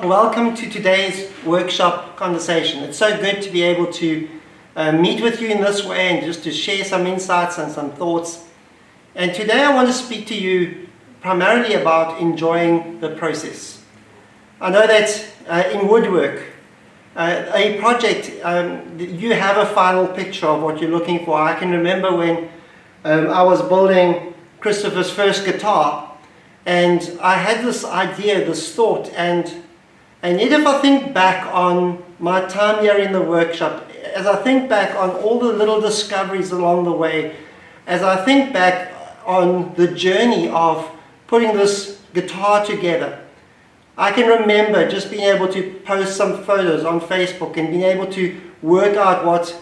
welcome to today's workshop conversation. It's so good to be able to meet with you in this way and just to share some insights and some thoughts. And today I want to speak to you primarily about enjoying the process. I know that in woodwork, a project, you have a final picture of what you're looking for. I can remember when I was building Christopher's first guitar, and I had this idea, this thought, and yet if I think back on my time here in the workshop, as I think back on all the little discoveries along the way, as I think back on the journey of putting this guitar together, I can remember just being able to post some photos on Facebook and being able to work out what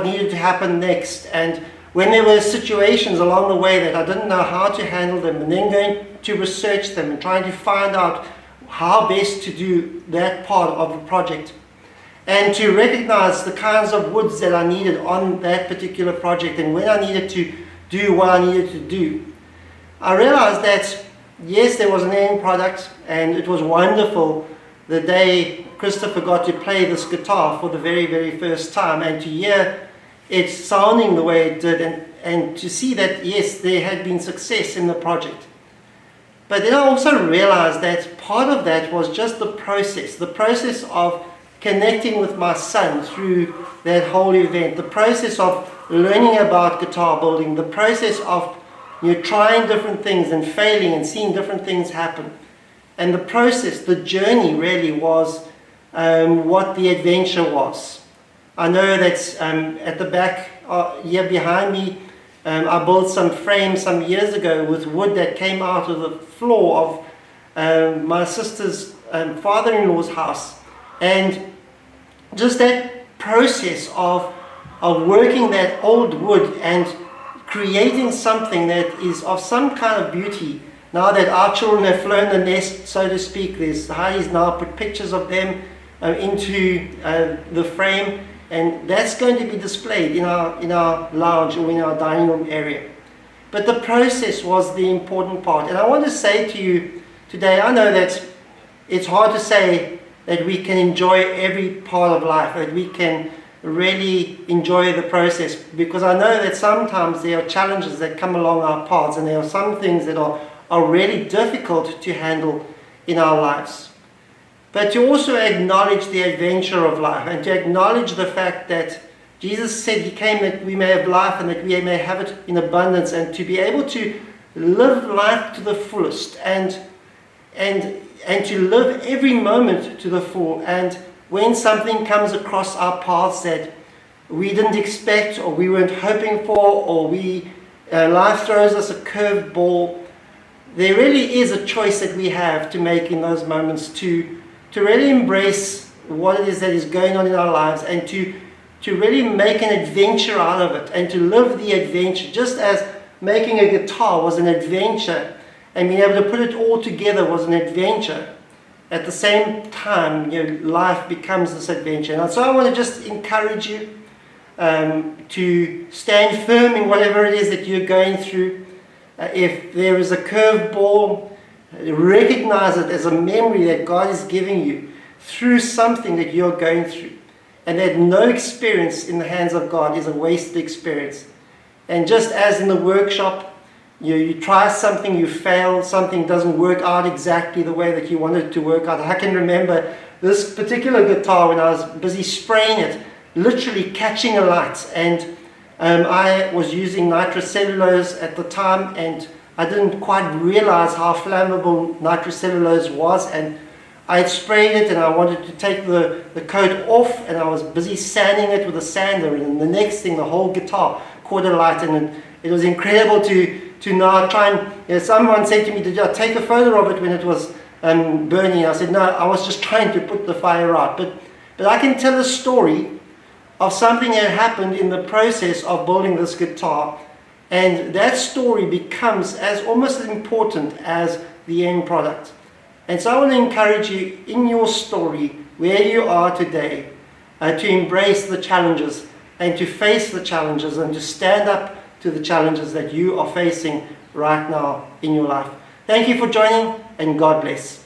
needed to happen next. And when there were situations along the way that I didn't know how to handle them, and then going to research them and trying to find out how best to do that part of the project, and to recognize the kinds of woods that I needed on that particular project and when I needed to do what I needed to do, I realized that yes, there was an end product, and it was wonderful the day Christopher got to play this guitar for the very, very first time, and to hear it sounding the way it did, and to see that yes, there had been success in the project. But then I also realized that part of that was just the process of connecting with my son through that whole event, the process of learning about guitar building, the process of trying different things and failing and seeing different things happen. And the process, the journey really was what the adventure was. I know that at the back here behind me, I built some frames some years ago with wood that came out of the floor of my sister's father-in-law's house. And just that process of working that old wood and creating something that is of some kind of beauty. Now that our children have flown the nest, so to speak, Heidi's now put pictures of them into the frame, and that's going to be displayed in our lounge or in our dining room area. But the process was the important part. And I want to say to you today, I know that it's hard to say that we can enjoy every part of life, that we can really enjoy the process, because I know that sometimes there are challenges that come along our paths, and there are some things that are really difficult to handle in our lives. But to also acknowledge the adventure of life, and to acknowledge the fact that Jesus said He came that we may have life and that we may have it in abundance, and to be able to live life to the fullest and to live every moment to the full. And when something comes across our paths that we didn't expect, or we weren't hoping for, or life throws us a curved ball, there really is a choice that we have to make in those moments to really embrace what it is that is going on in our lives, and to really make an adventure out of it, and to live the adventure, just as making a guitar was an adventure and being able to put it all together was an adventure. At the same time, life becomes this adventure. And so I want to just encourage you to stand firm in whatever it is that you're going through. If there is a curved ball, recognize it as a memory that God is giving you through something that you're going through. And that no experience in the hands of God is a wasted experience. And just as in the workshop, you try something, you fail, something doesn't work out exactly the way that you wanted it to work out. I can remember this particular guitar when I was busy spraying it, literally catching a light. And I was using nitrocellulose at the time, and I didn't quite realize how flammable nitrocellulose was. And I had sprayed it, and I wanted to take the coat off, and I was busy sanding it with a sander. And the next thing, the whole guitar caught a light, and it was incredible to now try and, someone said to me, did you take a photo of it when it was burning? I said, no, I was just trying to put the fire out. But I can tell a story of something that happened in the process of building this guitar, and that story becomes almost as important as the end product. And so I want to encourage you in your story, where you are today, to embrace the challenges and to face the challenges and to stand up to the challenges that you are facing right now in your life. Thank you for joining, and God bless.